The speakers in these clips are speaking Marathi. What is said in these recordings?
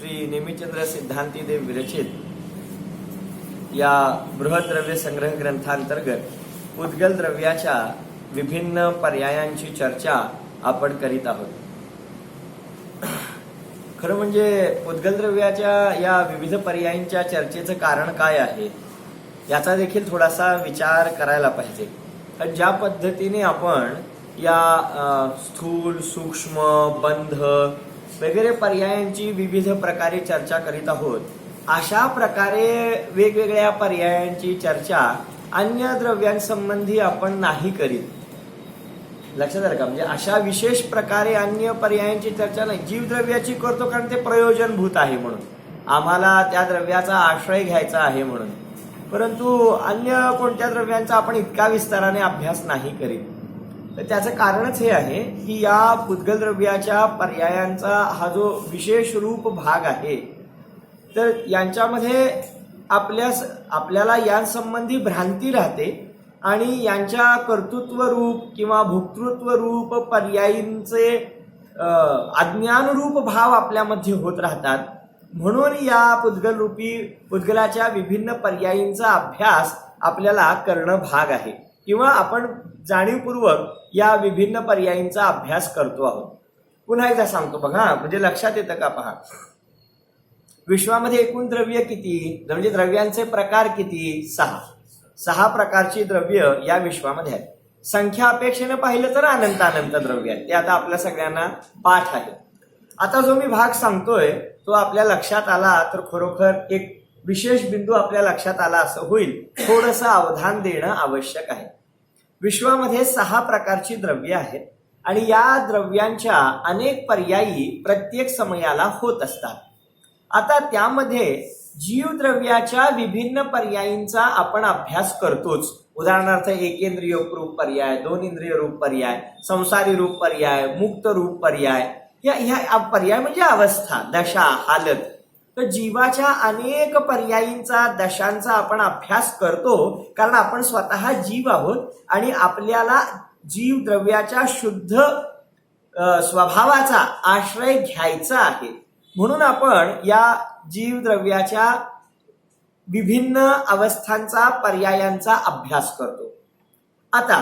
श्री नेमिचंद्र सिद्धांती देव विरचित या बृहद्रव्य संग्रह ग्रंथांतर्गत उद्गल द्रव्याच्या विभिन्न पर्यायांची चर्चा आपण करीत आहोत। खरं म्हणजे उद्गल द्रव्याच्या या विविध पर्यायांच्या चर्चेचं कारण काय आहे याचा देखील थोडासा विचार करायला पाहिजे। कारण ज्या पद्धतीने आपण या स्थूल सूक्ष्म बंध वगैरे पर्यायांची विविध प्रकारे चर्चा करीत आहोत, अशा प्रकारे वेगवेगळ्या पर्यायांची चर्चा अन्य द्रव्यांसंबंधी आपण नाही करीत। लक्षात आलं का? म्हणजे अशा विशेष प्रकारे अन्य पर्यायांची चर्चा नाही। जीवद्रव्याची करतो कारण ते प्रयोजनभूत आहे म्हणून, आम्हाला त्या द्रव्याचा आश्रय घ्यायचा आहे म्हणून, परंतु अन्य कोणत्या द्रव्यांचा आपण इतका विस्ताराने अभ्यास नाही करीत। तर त्याचं कारणच हे आहे की या उद्गल द्रव्याच्या पर्यायांचा हा जो विशेष रूप भाग आहे, तर यांच्यामध्ये आपल्याला यांसंबंधी भ्रांती राहते आणि यांच्या कर्तृत्व रूप किंवा भोक्तृत्व रूप पर्यायींचे अज्ञान रूप भाव आपल्यामध्ये होत राहतात। म्हणून या उद्गलाच्या विभिन्न पर्यायींचा अभ्यास आपल्याला करणं भाग आहे, किंवा आपण जाणीवपूर्वक या विभिन्न पर्यायींचा अभ्यास करतो आहोत। पुन्हा एकदा सांगतो बघा, म्हणजे लक्षात येतं का? पहा, विश्वामध्ये एकूण द्रव्य किती, म्हणजे द्रव्यांचे प्रकार किती? 6 प्रकारची द्रव्य या विश्वामध्ये आहेत। संख्या अपेक्षेने पाहिलं तर अनंत द्रव्य आहेत, ते आता आपल्या सगळ्यांना पाठ आहे। आता जो मी भाग सांगतोय तो आपल्या लक्षात आला तर खरोखर एक विशेष बिंदू आपल्या लक्षात आला असं होईल। थोडंसं अवधान देणं आवश्यक आहे। विश्वामध्ये 6 प्रकारची द्रव्य आहेत आणि या द्रव्यांच्या अनेक पर्यायी प्रत्येक समयाला होत असतात। आता त्यामध्ये जीवद्रव्याच्या विभिन्न पर्यायींचा आपण अभ्यास करतोच। उदाहरणार्थ एकेंद्रिय रूप पर्याय, 2 इंद्रिय रूप पर्याय, संसारी रूप पर्याय, मुक्त रूप पर्याय, ह्या पर्याय म्हणजे अवस्था, दशा, हालत। तर जीवाच्या अनेक पर्यायींचा, दशांचा आपण अभ्यास करतो कारण आपण स्वतः जीव आहोत आणि आपल्याला जीव द्रव्याच्या शुद्ध स्वभावाचा आश्रय घ्यायचा आहे। म्हणून आपण या जीव द्रव्याच्या विभिन्न अवस्थांचा, पर्यायांचा अभ्यास करतो। आता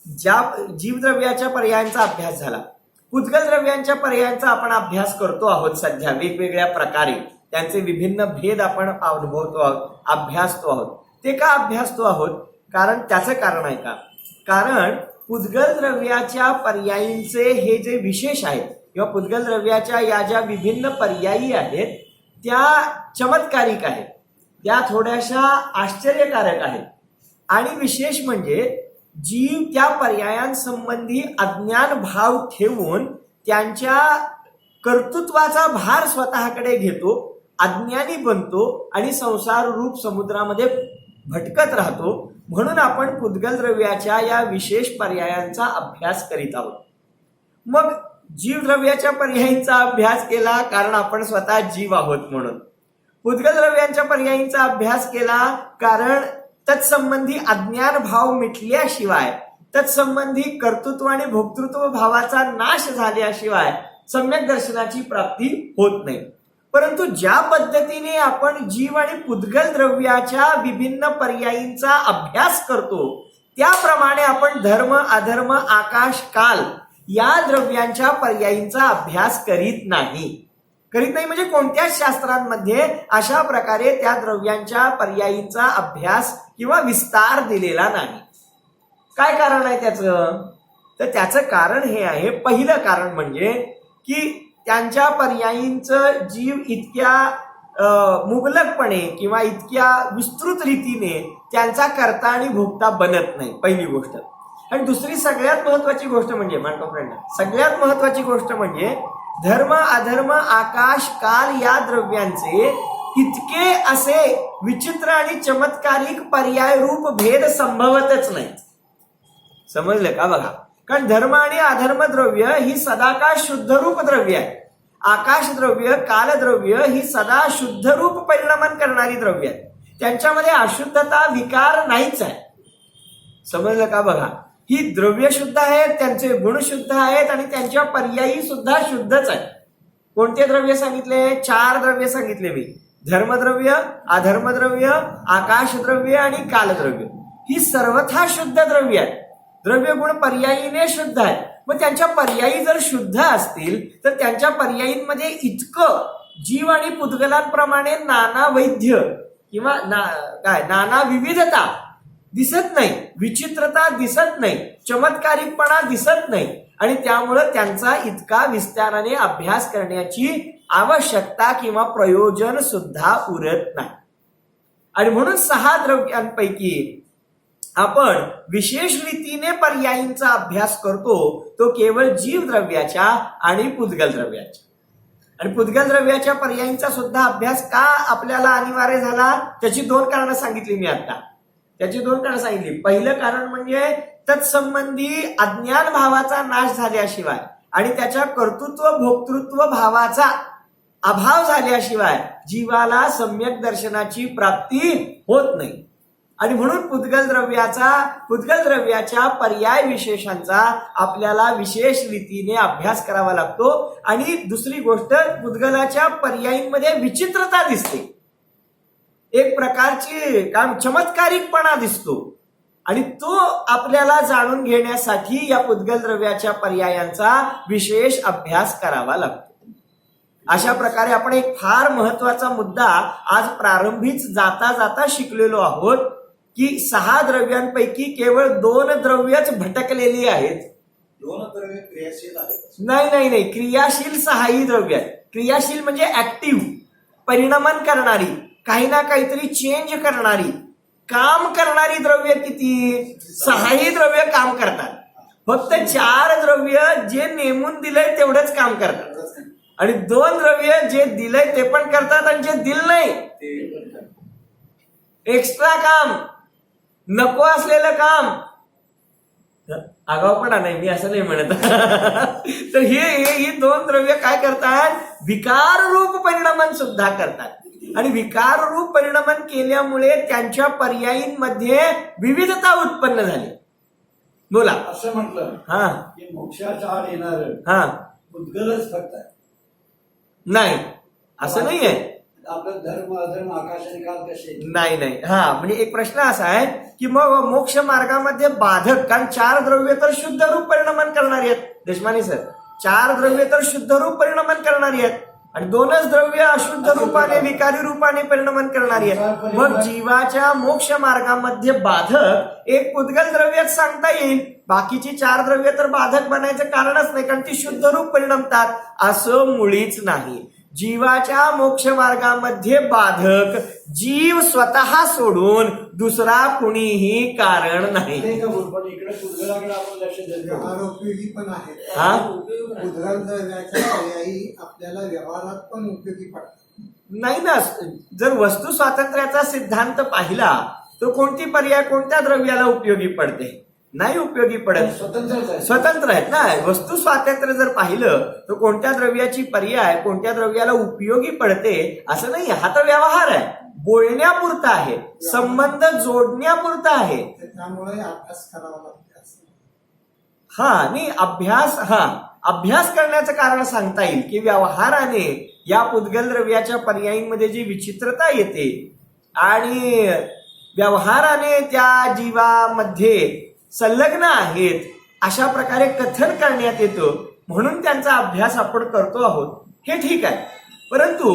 ज्या जीवद्रव्याच्या पर्यायांचा अभ्यास झाला, उद्गल द्रव्यांच्या पर्यायांचा आपण अभ्यास करतो आहोत सध्या वेगवेगळ्या प्रकारे। त्यांचे विभिन्न भेद आपण अनुभवतो आहोत, अभ्यासतो आहोत। ते का अभ्यासतो आहोत? कारण त्याचं कारण आहे का? कारण उद्गल द्रव्याच्या पर्यायींचे हे जे विशेष आहेत किंवा उद्गल द्रव्याच्या या ज्या विभिन्न पर्यायी आहेत त्या चमत्कारिक आहेत, त्या थोड्याशा आश्चर्यकारक आहेत। आणि विशेष म्हणजे जीव त्या पर्यायांसंबंधी अज्ञान भाव ठेवून त्यांच्या कर्तृत्वाचा भार स्वतःकडे घेतो, अज्ञानी बनतो आणि संसार रूप समुद्रामध्ये भटकत राहतो। म्हणून आपण उद्गल द्रव्याच्या या विशेष पर्यायांचा अभ्यास करीत आहोत। मग जीवद्रव्याच्या पर्यायींचा अभ्यास केला कारण आपण स्वतः जीव आहोत म्हणून। उद्गल द्रव्यांच्या पर्यायींचा अभ्यास केला कारण तत्संबंधी अज्ञान भाव मिटल्याशिवाय, तत्संबंधी कर्तृत्व आणि भोक्तृत्व भावाचा नाश झाल्याशिवाय सम्यक दर्शनाची प्राप्ती होत नाही। परंतु ज्या पद्धतीने आपण जीव आणि उद्गल द्रव्याच्या विभिन्न पर्यायींचा अभ्यास करतो त्याप्रमाणे आपण धर्म, अधर्म, आकाश, काल या द्रव्यांच्या पर्यायींचा अभ्यास करीत नाही म्हणजे कोणत्याच शास्त्रांमध्ये अशा प्रकारे त्या द्रव्यांच्या पर्यायींचा अभ्यास किंवा विस्तार दिलेला नाही। काय कारण आहे त्याचं? तर त्याचं कारण हे आहे, पहिलं कारण म्हणजे की त्यांच्या पर्यायींचं जीव इतक्या मुबलकपणे किंवा इतक्या विस्तृत रीतीने त्यांचा कर्ता आणि भोक्ता बनत नाही, पहिली गोष्ट। आणि दुसरी सगळ्यात महत्वाची गोष्ट म्हणजे सगळ्यात महत्वाची गोष्ट म्हणजे धर्म, अधर्म, आकाश, काल या द्रव्यांचे इतके असे विचित्र आणि चमत्कारिक पर्याय रूप भेद संभवतच नाही। समजलं का? बघा, कारण धर्म आणि अधर्म द्रव्य ही सदाकाळ शुद्ध रूप द्रव्य आहे। आकाश द्रव्य, काल द्रव्य ही सदा शुद्ध रूप परिणामन करणारी द्रव्य आहेत। त्यांच्यामध्ये अशुद्धता, विकार नाहीच आहे। समजलं का? बघा, ही द्रव्य शुद्ध आहेत, त्यांचे गुण शुद्ध आहेत आणि त्यांच्या पर्यायी सुद्धा शुद्धच आहेत। कोणते द्रव्य सांगितले? 4 द्रव्य सांगितले मी. धर्मद्रव्य, अधर्मद्रव्य, आकाशद्रव्य आणि कालद्रव्य. ही सर्वथा शुद्ध द्रव्य आहेत. द्रव्य गुण पर्यायीने शुद्ध आहेत. मग त्यांच्या पर्यायी जर शुद्ध असतील तर त्यांच्या पर्यायींमध्ये इतकं जीव आणि पुद्गलांप्रमाणे नाना वैद्य किंवा नाना विविधता दिसत नाही, विचित्रता दिसत नाही, चमत्कारिकपणा दिसत नाही आणि त्यामुळं त्यांचा इतका विस्ताराने अभ्यास करण्याची आवश्यकता किंवा प्रयोजन सुद्धा उरत नाही. आणि म्हणून 6 द्रव्यांपैकी आपण विशेष रीतीने पर्यायींचा अभ्यास करतो तो केवळ जीव द्रव्याच्या आणि पुद्गल द्रव्याच्या. आणि पुद्गल द्रव्याच्या पर्यायींचा सुद्धा अभ्यास का आपल्याला अनिवार्य झाला? त्याची 2 कारणं सांगितली मी आता. त्याची 2 कारणं सांगितली. पहिलं कारण म्हणजे तत्संबंधी अज्ञान भावाचा नाश झाल्याशिवाय आणि त्याच्या कर्तृत्व भोक्तृत्व भावाचा अभाव झाल्याशिवाय जीवाला सम्यक दर्शनाची प्राप्ती होत नाही. आणि म्हणून पुद्गल द्रव्याच्या पर्याय विशेषांचा आपल्याला विशेष रीतीने अभ्यास करावा लागतो. आणि दुसरी गोष्ट, पुद्गलाच्या पर्यायींमध्ये विचित्रता दिसते, एक प्रकारची चमत्कारिकपणा दिसतो आणि तो आपल्याला जाणून घेण्यासाठी या पुद्गल द्रव्याच्या पर्यायांचा विशेष अभ्यास करावा लागतो. अशा प्रकारे आपण एक फार महत्वाचा मुद्दा आज प्रारंभीच जाता जाता शिकलेलो आहोत की 6 द्रव्यांपैकी केवळ 2 द्रव्यच भटकलेली आहेत. 2 द्रव्य क्रियाशील आहेत? नाही, क्रियाशील 6ही द्रव्य आहेत. क्रियाशील म्हणजे ऍक्टिव्ह, परिणमन करणारी, काही ना काहीतरी चेंज करणारी, काम करणारी द्रव्य किती? 6ही द्रव्य काम करतात. फक्त 4 द्रव्य जे नेमून दिलंय तेवढंच काम करतात आणि 2 द्रव्य जे दिलंय ते पण करतात आणि जे दिलं नाही एक्स्ट्रा काम, नको असलेलं काम. आगाऊपणा नाही, मी असं नाही म्हणत. तर ही 2 द्रव्य काय करतात? विकार रूप परिणमन सुद्धा करतात आणि विकार रूप परिणमन केल्यामुळे त्यांच्या पर्यायींमध्ये विविधता उत्पन्न झाली. बोला. असं म्हटलं की मोक्षाच्या आड येणार पुद्गलच फक्त नाही, असं नाहीये. आपलं धर्म अधर्म आकाश आणि काल कसे नाही. म्हणजे एक प्रश्न असा आहे की मग मोक्ष मार्गामध्ये बाधक, कारण 4 द्रव्य तर शुद्ध रूप परिणमन करणारी आहेत देशमाने सर. 4 द्रव्य तर शुद्ध रूप परिणमन करणारी आहेत आणि 2च द्रव्य अशुद्ध रूपाने विकारी रूपाने परिणमन करणारी आहेत. मग जीवाच्या मोक्ष मार्गामध्ये बाधक एक पुद्गल द्रव्यच सांगता येईल. बाकीची 4 द्रव्य तर बाधक बनायचं कारणच नाही, कारण ती शुद्ध रूप परिणमतात. असं मुळीच नाही. जीवाच्या मोक्ष मार्गामध्ये बाधक जीव स्वतः सोडून दुसरा कुणीही कारण नाही. इकडे पुद्गलाकडे आपण लक्ष देतो. आरोपयोगी पण आहे. पुद्गल द्रव्याच्या पर्यायी आपल्याला व्यवहारात पण उपयोगी पडतात. नाही ना. जर वस्तू स्वातंत्र्याचा सिद्धांत पाहिला तर कोणती पर्याय कोणत्या द्रव्याला उपयोगी पडते? नाही उपयोगी पडत. स्वतंत्र आहेत ना. वस्तू स्वातंत्र्य जर पाहिलं तर कोणत्या द्रव्याची पर्याय कोणत्या द्रव्याला उपयोगी पडते असं नाही. हा तर व्यवहार आहे, बोलण्यापुरता आहे, संबंध जोडण्यापुरता आहे. त्यामुळे अभ्यास करावा लागतो. नाही अभ्यास करण्याचं कारण सांगता येईल की व्यवहाराने या पुद्गल द्रव्याच्या पर्यायींमध्ये जी विचित्रता येते आणि व्यवहाराने त्या जीवामध्ये संलग्न आहेत अशा प्रकारे कथन करण्यात येतं, म्हणून त्यांचा अभ्यास आपण करतो आहोत. हे ठीक आहे. परंतु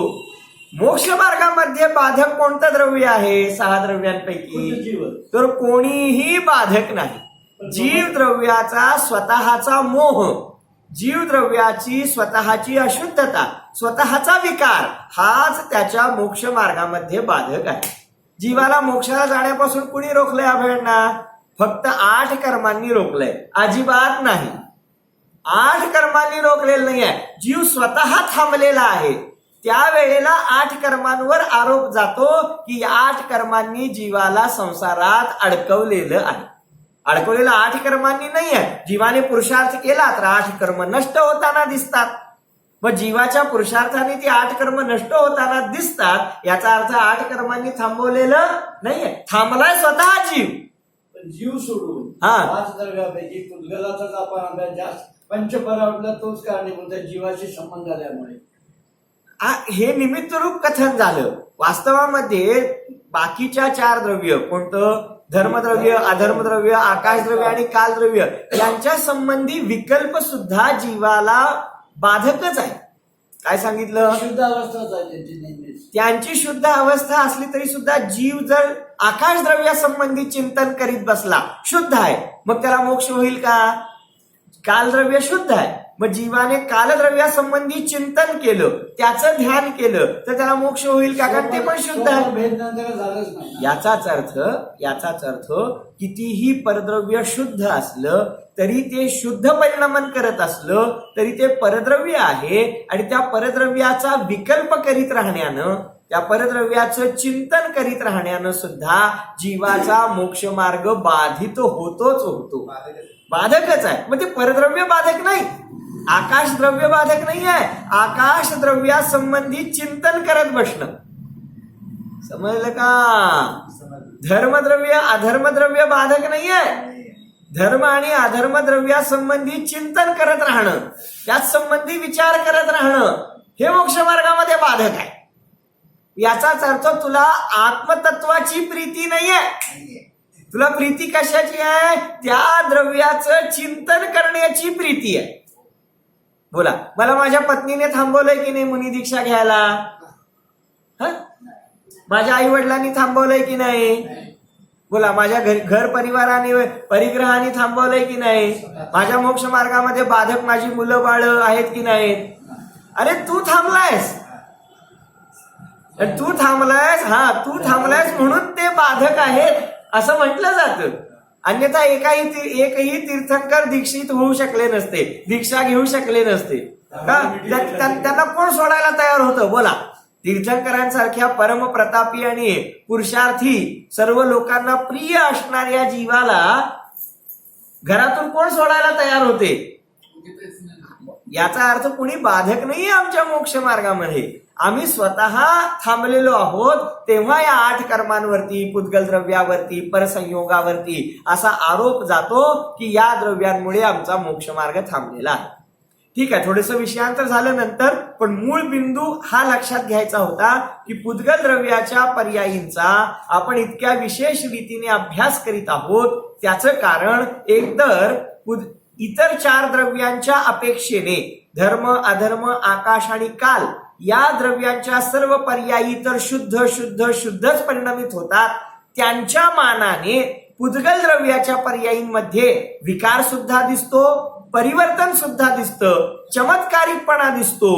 मोक्ष मार्गामध्ये बाधक कोणतं द्रव्य आहे 6 द्रव्यांपैकी? तर कोणीही बाधक नाही. जीव द्रव्याचा स्वतःचा मोह, जीव द्रव्याची स्वतःची अशुद्धता, स्वतःचा विकार हाच त्याच्या मोक्ष मार्गामध्ये बाधक आहे. जीवाला मोक्षाला जाण्यापासून कुणी रोखलंय अभयांना? फक्त 8 कर्मांनी रोखलंय, अजिबात नाही. 8 कर्मांनी रोखलेलं नाहीये. जीव स्वतः थांबलेला आहे. त्यावेळेला 8 कर्मांवर आरोप जातो की 8 कर्मांनी जीवाला संसारात अडकवलेलं आहे. अडकवलेलं 8 कर्मांनी नाहीये. जीवाने पुरुषार्थ केला तर 8 कर्म नष्ट होताना दिसतात. मग जीवाच्या पुरुषार्थाने ती 8 कर्म नष्ट होताना दिसतात. याचा अर्थ 8 कर्मांनी थांबवलेलं नाहीये. थांबलाय स्वतः जीव सोडून 5 द्रव्यापैकी पुद्गलाचाच आपण अभ्यास जास्त पंचपरावरला तोच कारणीभूत जीवाशी संबंध आल्यामुळे हे निमित्त रूप कथन झालं. वास्तवामध्ये बाकीच्या 4 द्रव्य, कोणतं? धर्मद्रव्य, अधर्मद्रव्य, आकाशद्रव्य आणि कालद्रव्य, यांच्या संबंधी विकल्प सुद्धा जीवाला बाधकच आहे. काय सांगितलं? शुद्ध अवस्थाच आहे त्यांची नेहमीच. त्यांची शुद्ध अवस्था असली तरी सुद्धा जीव जर आकाश द्रव्यासंबंधी चिंतन करीत बसला, शुद्ध आहे, मग त्याला मोक्ष होईल का? कालद्रव्य शुद्ध आहे, मग जीवाने कालद्रव्यासंबंधी चिंतन केलं, त्याचं ध्यान केलं, तर त्याला मोक्ष होईल का? कारण ते पण शुद्ध आहे. भेद नंतर झालंच नाही. याचाच अर्थ कितीही परद्रव्य शुद्ध असलं तरी ते शुद्ध परिणमन करत असलं तरी ते परद्रव्य आहे, आणि त्या परद्रव्याचा विकल्प करीत राहण्यानं, त्या परद्रव्याचं चिंतन करीत राहण्यानं सुद्धा जीवाचा मोक्ष मार्ग बाधित होतो. बाधकच आहे. मग ते परद्रव्य बाधक नाही, आकाश द्रव्य बाधक नाही आहे. आकाश द्रव्यासंबंधी चिंतन करत बसणं, समजलं का? धर्मद्रव्य अधर्मद्रव्य बाधक नाही आहे. धर्म आणि अधर्म द्रव्यासंबंधी चिंतन करत राहणं, त्याच संबंधी विचार करत राहणं, हे मोक्ष मार्गामध्ये बाधक आहे. याचाच अर्थ तुला आत्मतत्वाची प्रीती नाहीये. तुला प्रीती कशाची आहे? त्या द्रव्याचं चिंतन करण्याची प्रीती आहे. बोला, मला माझ्या पत्नीने थांबवलंय की नाही मुनी दीक्षा घ्यायला? माझ्या आई वडिलांनी थांबवलंय की नाही? बोला, माझ्या घर परिवाराने परिग्रहाने थांबवलंय की नाही? माझ्या मोक्ष मार्गामध्ये बाधक माझी मुलं बाळ आहेत की नाहीत? अरे तू थांबलायस तू थांबलायस म्हणून ते बाधक आहेत असं म्हटलं जातं. अन्यथा एकही तीर्थंकर दीक्षित होऊ शकले नसते, दीक्षा घेऊ शकले नसते का? त्यांना कोण सोडायला तयार होतं? बोला, तीर्थंकरांसारख्या परमप्रतापी आणि पुरुषार्थी सर्व लोकांना प्रिय असणाऱ्या जीवाला घरातून कोण सोडायला तयार होते? याचा अर्थ कोणी बाधक नाहीये आमच्या मोक्ष मार्गामध्ये. आम्ही स्वतः थांबलेलो आहोत, तेव्हा या 8 कर्मांवरती, पुद्गल द्रव्यावरती, परसंयोगावरती असा आरोप जातो की या द्रव्यांमुळे आमचा मोक्ष मार्ग थांबलेला आहे. ठीक आहे, थोडंसं विषयांतर झालं नंतर, पण मूळ बिंदू हा लक्षात घ्यायचा होता की पुद्गल द्रव्याच्या पर्यायींचा आपण इतक्या विशेष रीतीने अभ्यास करीत आहोत. त्याचं कारण एकतर इतर 4 द्रव्यांच्या अपेक्षेने धर्म, अधर्म, आकाश आणि काल या द्रव्यांच्या सर्व पर्यायी तर शुद्धच परिणमित होतात. त्यांच्या मानाने पुद्गल द्रव्याच्या पर्यायींमध्ये विकार सुद्धा दिसतो, परिवर्तन सुद्धा दिसतं, चमत्कारिकपणा दिसतो,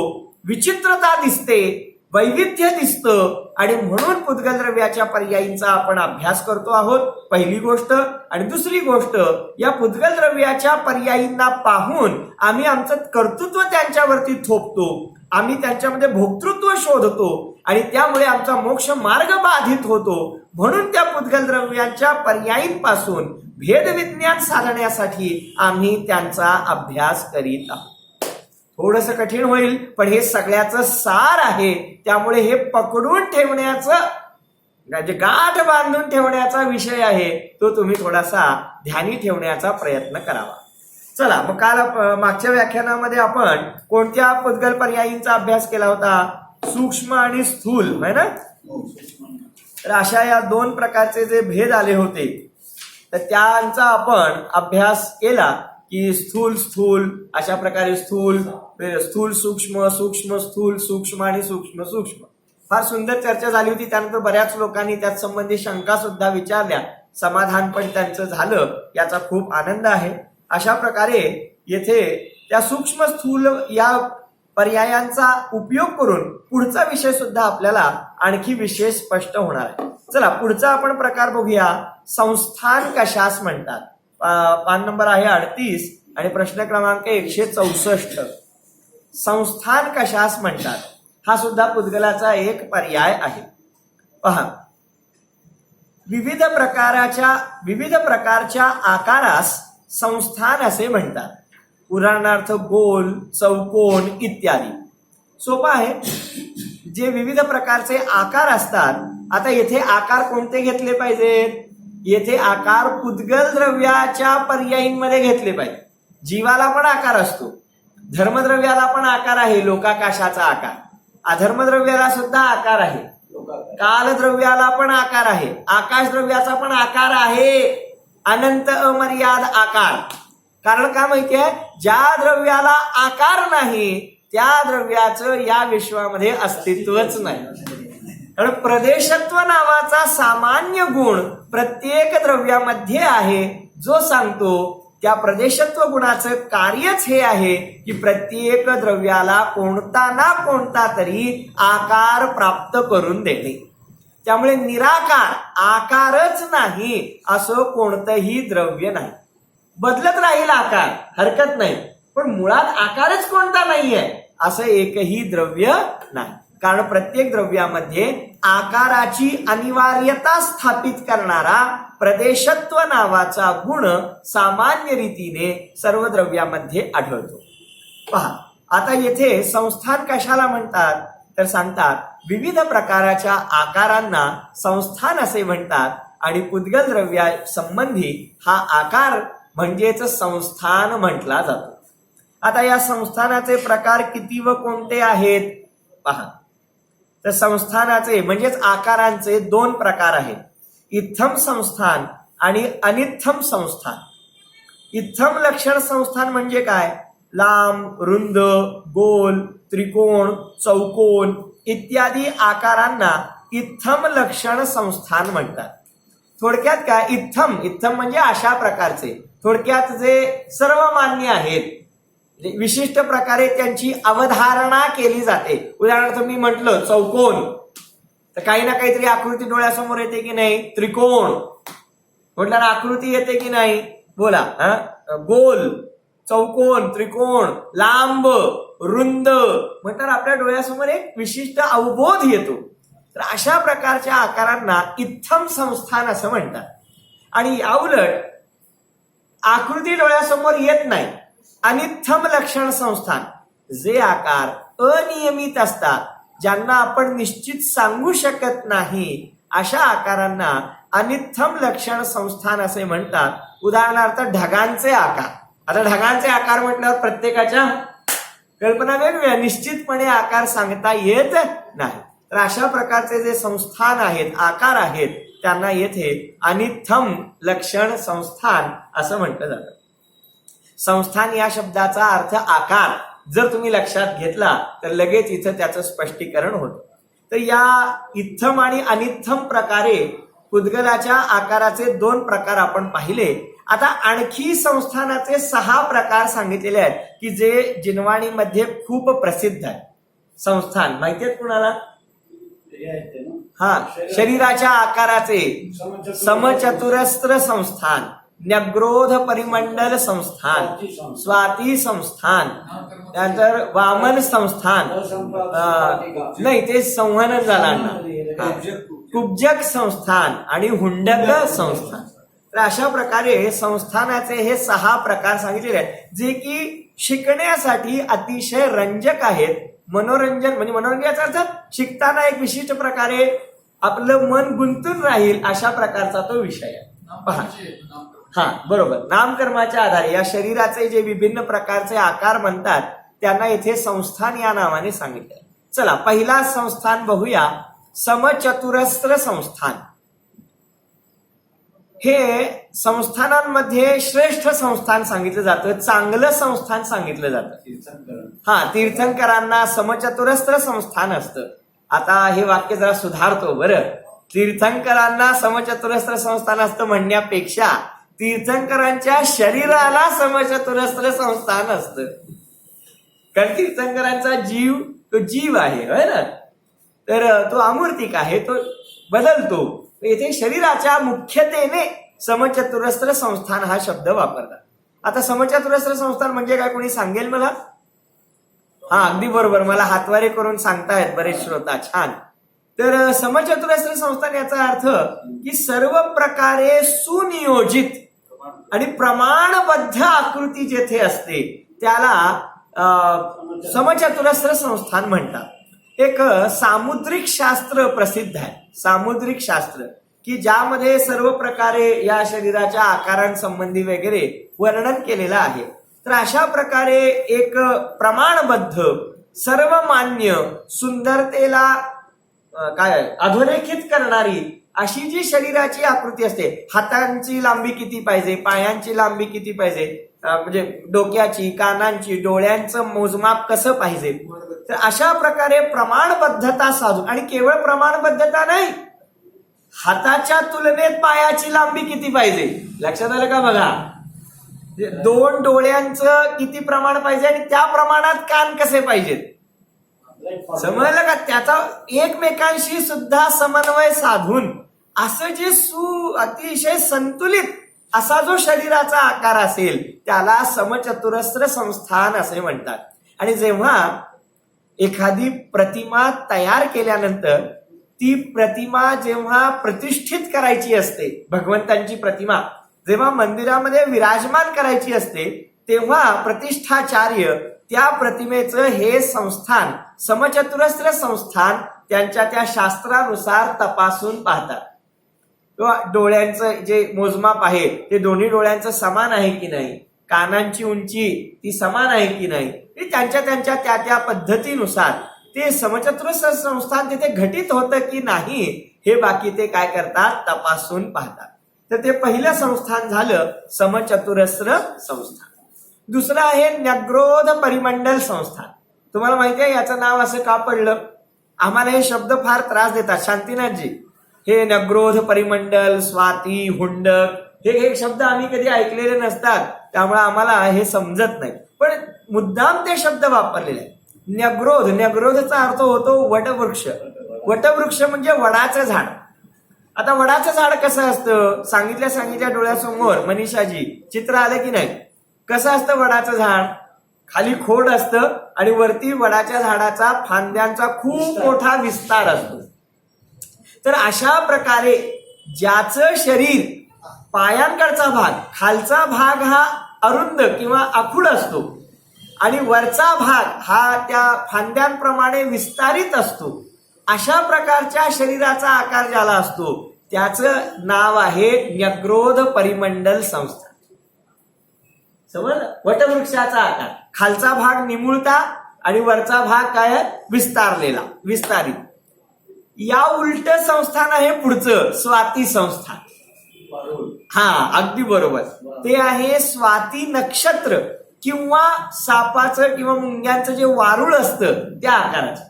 विचित्रता दिसते, वैविध्य दिसतं, आणि म्हणून पुद्गल द्रव्याच्या पर्यायींचा आपण अभ्यास करतो आहोत, पहिली गोष्ट. आणि दुसरी गोष्ट, या पुद्गल द्रव्याच्या पर्यायींना पाहून आम्ही आमचं कर्तृत्व त्यांच्यावरती थोपतो, आम्ही त्यांच्यामध्ये भोक्तृत्व शोधतो, आणि त्यामुळे आमचा मोक्ष मार्ग बाधित होतो. म्हणून त्या पुद्गल द्रव्यांच्या पर्यायींपासून भेदविज्ञान साधण्यासाठी आम्ही त्यांचा अभ्यास करीत आहोत. थोडंसं कठीण होईल, पण हे सगळ्याचं सार आहे. त्यामुळे हे पकडून ठेवण्याचं, म्हणजे गाठ बांधून ठेवण्याचा विषय आहे, तो तुम्ही थोडासा ध्यानी ठेवण्याचा प्रयत्न करावा. चला, मग काल मागच्या व्याख्यानामध्ये आपण कोणत्या पुद्गल पर्यायींचा अभ्यास केला होता? सूक्ष्म आणि स्थूल, है ना? तर अशा या 2 प्रकारचे जे भेद आले होते, तर त्यांचा आपण अभ्यास केला की स्थूल अशा प्रकारे स्थूल सूक्ष्म, सूक्ष्म स्थूल, सूक्ष्म आणि सूक्ष्म सूक्ष्म. फार सुंदर चर्चा झाली होती. त्यानंतर बऱ्याच लोकांनी त्यात संबंधी शंका सुद्धा विचारल्या, समाधान पण त्यांचं झालं, याचा खूप आनंद आहे. अशा प्रकारे येथे त्या सूक्ष्म स्थूल या पर्यायांचा उपयोग करून पुढचा विषय सुद्धा आपल्याला आणखी विशेष स्पष्ट होणार आहे. चला, पुढचा आपण प्रकार बघूया. संस्थान कशास म्हणतात? पान नंबर आहे 38 आणि प्रश्न क्रमांक 164. संस्थान कशास म्हणतात? हा सुद्धा पुद्गलाचा एक पर्याय आहे. पहा, विविध प्रकारच्या आकारास संस्थान असे म्हणतात. उदाहरणार्थ गोल, चौकोन इत्यादी. सोपं आहे. जे विविध प्रकारचे आकार असतात, आता येथे आकार कोणते घेतले पाहिजेत? येथे आकार पुद्गल द्रव्याच्या पर्यायींमध्ये घेतले पाहिजे. जीवाला पण आकार असतो, धर्मद्रव्याला पण आकार आहे, लोकाकाशाचा आकार. अधर्मद्रव्याला सुद्धा आकार आहे, कालद्रव्याला पण आकार आहे, आकाश द्रव्याचा पण आकार आहे, अनंत अमर्याद आकार. कारण का माहितीये, ज्या द्रव्याला आकार नाही त्या द्रव्याचं या विश्वामध्ये अस्तित्वच नाही. कारण प्रदेशत्व नावाचा सामान्य गुण प्रत्येक द्रव्यामध्ये आहे, जो सांगतो त्या प्रदेशत्व गुणाचं कार्यच हे आहे की प्रत्येक द्रव्याला कोणता ना कोणता तरी आकार प्राप्त करून देणे. त्यामुळे निराकार, आकारच नाही असं कोणतंही द्रव्य नाही. बदलत राहील आकार, हरकत नाही, पण मुळात आकारच कोणता नाहीये असं एकही द्रव्य नाही. कारण प्रत्येक द्रव्यामध्ये आकाराची अनिवार्यता स्थापित करणारा प्रदेशत्व नावाचा गुण सामान्य रीतीने सर्व द्रव्यामध्ये आढळतो. पहा, आता येथे संस्थान कशाला म्हणतात तर सांगतात विविध प्रकारच्या आकारांना संस्थान असे म्हणतात आणि पुद्गल द्रव्या संबंधी हा आकार म्हणजेच संस्थान म्हटला जातो. आता या संस्थानाचे प्रकार किती व कोणते आहेत पहा. तर संस्थानाचे म्हणजेच आकारांचे दोन प्रकार आहेत, इत्थम संस्थान आणि अनित्थम संस्थान. इत्थम लक्षण संस्थान म्हणजे काय, लांब, रुंद, गोल, त्रिकोण, चौकोन इत्यादी आकारांना इत्थम लक्षण संस्थान म्हणतात. थोडक्यात काय, इत्थम म्हणजे अशा प्रकारचे, थोडक्यात जे सर्वमान्य आहेत, विशिष्ट प्रकारे त्यांची अवधारणा केली जाते. उदाहरणार्थ मी म्हटलं चौकोन, तर काही ना काहीतरी आकृती डोळ्यासमोर येते की नाही. त्रिकोण म्हटल्यावर आकृती येते की नाही, बोला. गोल, चौकोन, त्रिकोण, लांब, रुंद म्हटल्यावर आपल्या डोळ्यासमोर एक विशिष्ट अवबोध येतो. तर अशा प्रकारच्या आकारांना इत्थम संस्थान असं म्हणतात. आणि याउलट आकृती डोळ्यासमोर येत नाही, अनित्थम लक्षण संस्थान, जे आकार अनियमित असतात, ज्यांना आपण निश्चित सांगू शकत नाही, अशा आकारांना अनित्थम लक्षण संस्थान असे म्हणतात. उदाहरणार्थ ढगांचे आकार. आता ढगांचे आकार म्हटल्यावर प्रत्येकाच्या कल्पना वेगवेगळ्या, निश्चितपणे आकार सांगता येत नाही. तर अशा प्रकारचे जे संस्थान आहेत, आकार आहेत, त्यांना येथे अनित्थम लक्षण संस्थान असं म्हटलं जातं. संस्थान या शब्दाचा अर्थ आकार जर तुम्ही लक्षात घेतला तर लगेच इथं त्याचं स्पष्टीकरण होतं. तर या इत्थम आणि अनित्थम प्रकारे पुद्गलाच्या आकाराचे दोन प्रकार आपण पाहिले. आता आणखी संस्थानाचे 6 प्रकार सांगितलेले आहेत की जे जिनवाणीमध्ये खूप प्रसिद्ध आहे. संस्थान माहिती आहेत कुणाला? शरीराच्या आकाराचे समचतुरस्र संस्थान, न्यग्रोध परिमंडल संस्थान, स्वाती संस्थान, त्यानंतर वामन संस्थान, नाही ते संवहन झाला, कुब्जक संस्थान आणि हुंडक संस्थान. तर अशा प्रकारे संस्थानाचे हे 6 प्रकार सांगितलेले आहेत, जे की शिकण्यासाठी अतिशय रंजक आहेत. मनोरंजन म्हणजे मनोरंजनाचा अर्थ शिकताना एक विशिष्ट प्रकारे आपलं मन गुंतून राहील अशा प्रकारचा तो विषय आहे. पहा, बरोबर, नामकर्माच्या आधारे या शरीराचे जे विभिन्न प्रकारचे आकार म्हणतात त्यांना येथे संस्थान या नावाने सांगितले. चला पहिला संस्थान बघूया, समचतुरस्र संस्थान. हे संस्थानांमध्ये श्रेष्ठ संस्थान सांगितलं जातं, चांगलं संस्थान सांगितलं जातं. तीर्थंकरांना समचतुरस्र संस्थान असतं. आता हे वाक्य जरा सुधारतो बरं. तीर्थंकरांना समचतुरस्र संस्थान असतं म्हणण्यापेक्षा तीर्थंकरांच्या शरीराला समचतुरस्र संस्थान असतं. कारण तीर्थंकरांचा जीव तो जीव आहे, होय ना, तर तो अमूर्तिक आहे, तो बदलतो. येथे शरीराच्या मुख्यतेने समचतुरस्र संस्थान हा शब्द वापरतात. आता समचतुरस्र संस्थान म्हणजे काय, कोणी सांगेल मला? अगदी बरोबर, मला हातवारे करून सांगतायत बरेच श्रोता, छान. तर समचतुरस्र संस्थान याचा अर्थ की सर्व प्रकारे सुनियोजित आणि प्रमाणबद्ध आकृती जेथे असते त्याला समचतुरस्र संस्थान म्हणतात. एक सामुद्रिक शास्त्र प्रसिद्ध आहे, सामुद्रिक शास्त्र, की ज्यामध्ये सर्व प्रकारे या शरीराच्या आकारांसंबंधी वगैरे वर्णन केलेलं आहे. तर अशा प्रकारे एक प्रमाणबद्ध सर्वमान्य, सुंदरतेला काय अधोरेखित करणारी अशी जी शरीराची आकृती असते, हातांची लांबी किती पाहिजे, पायांची लांबी किती पाहिजे, म्हणजे डोक्याची, कानांची, डोळ्यांचं मोजमाप कसं पाहिजे, तर अशा प्रकारे प्रमाणबद्धता साधून, आणि केवळ प्रमाणबद्धता नाही, हाताच्या तुलनेत पायाची लांबी किती पाहिजे, लक्षात आलं का बघा. 2 डोळ्यांचं किती प्रमाण पाहिजे आणि त्या प्रमाणात कान कसे पाहिजेत, समजलं का. त्याचा एकमेकांशी सुद्धा समन्वय साधून असं जे अतिशय संतुलित असा जो शरीराचा आकार असेल त्याला समचतुरस्र संस्थान असे म्हणतात. आणि जेव्हा एखादी प्रतिमा तयार केल्यानंतर ती प्रतिमा जेव्हा प्रतिष्ठित करायची असते, भगवंतांची प्रतिमा जेव्हा मंदिरामध्ये विराजमान करायची असते, तेव्हा प्रतिष्ठाचार्य त्या प्रतिमेचं हे संस्थान, समचतुरस्र संस्थान, त्यांच्या त्या शास्त्रानुसार तपासून पाहतात. किंवा डोळ्यांचं जे मोजमाप आहे ते दोन्ही डोळ्यांचं समान आहे की नाही, कानांची उंची ती समान आहे की नाही, त्यांच्या त्या पद्धतीनुसार ते समचतुरस्र संस्थान तिथे घटित होतं की नाही हे बाकी ते काय करतात, तपासून पाहतात. तर ते पहिलं संस्थान झालं समचतुरस्र संस्थान. दुसरं आहे न्यग्रोध परिमंडल संस्थान. तुम्हाला माहिती आहे याचं नाव असं का पडलं, आम्हाला हे शब्द फार त्रास देतात शांतीनाथजी. हे न्यग्रोध परिमंडल, स्वाती, हुंडक हे शब्द आम्ही कधी ऐकलेले नसतात, त्यामुळे आम्हाला हे समजत नाही, पण मुद्दाम ते शब्द वापरलेले आहेत. न्यग्रोधचा अर्थ होतो वटवृक्ष. वटवृक्ष म्हणजे वडाचं झाड. आता वडाचं झाड कसं असतं, सांगितल्या डोळ्यासमोर मनीषाजी चित्र आलं की नाही, कसं असतं वडाचं झाड, खाली खोड असतं आणि वरती वडाच्या झाडाचा फांद्यांचा खूप मोठा विस्तार असतो. तर अशा प्रकारे ज्याचं शरीर पायांकडचा भाग, खालचा भाग हा अरुंद किंवा आखूड असतो आणि वरचा भाग हा त्या फांद्यांप्रमाणे विस्तारित असतो, अशा प्रकारच्या शरीराचा आकार ज्याला असतो त्याचं नाव आहे न्यग्रोध परिमंडल संस्थान. समजलं, वटवृक्षाचा आकार, खालचा भाग निमुळता आणि वरचा भाग काय विस्तारित. या उलट संस्थान आहे पुढचं स्वाती संस्थान. हा अगदी बरोबर, ते आहे स्वाती नक्षत्र किंवा सापाचं किंवा मुंग्यांचं जे वारुळ असतं त्या आकाराचं.